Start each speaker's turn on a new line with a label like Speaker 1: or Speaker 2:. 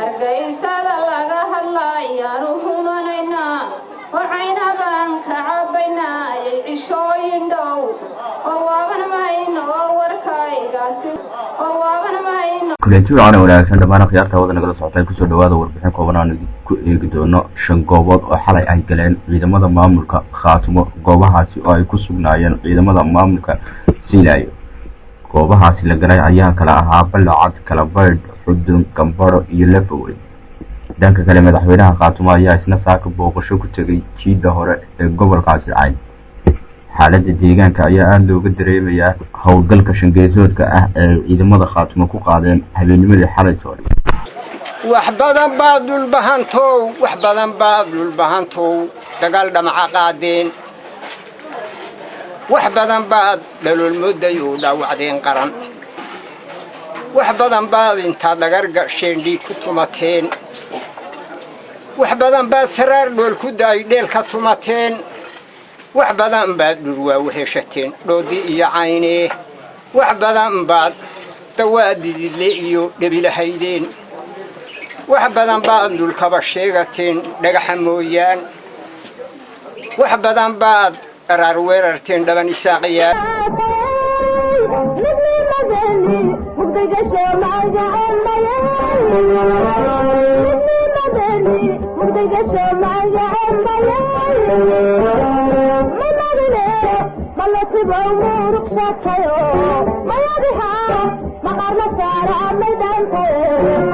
Speaker 1: hargeysada laga hadlayaa ruhumanayna waxayna baan ka cabaynaa cishooyin dhow oo waaban mayno warkaygaasi oo waaban mayno
Speaker 2: kuleeyo aan wanaagsan dhammaan khiyaarta wada nagala socotay ku soo dhawaada warbixin kooban aan ku eegi doono 5 goobood oo xalay ay galeen ciidamada maamulka Khaatumo goobahaasi oo ay ku sugnaayeen ciidamada maamulka Silaayo goobahaasi la galay ayaa kala ahaa Balacad kala bayd xudun Kambaro iyo Lafawey dhanka kale madaxweynaha Khaatumo ayaa isna saaka booqasho ku tagay jiida hore ee gobolkaasi ay xaaladda deegaanka ayaa aad looga dareemayaa howlgalka shangeesoodka ah ee ciidamada Khaatumo ku qaadeen habeennimadii xalay soo
Speaker 3: wax badan baad dhulbahantow dagaal dhamaca qaadeen wax badan baad dhalol mudday u dhaawacdeen qaran wax badan baad inta dagar gasheen dhiig ku tumateen wax badan baad saraar dhool ku daay dheel ka tumateen wax badan baad dhurwaa weheshateen dhoodi iyo cayne wax badan baad dawaadidle iyo dhabilahaydeen wax badan baad dhulkaba sheegateen dhagaxa mooyaan wax badan baad qarar weerarteen dhaban isaaqiyaan
Speaker 1: ما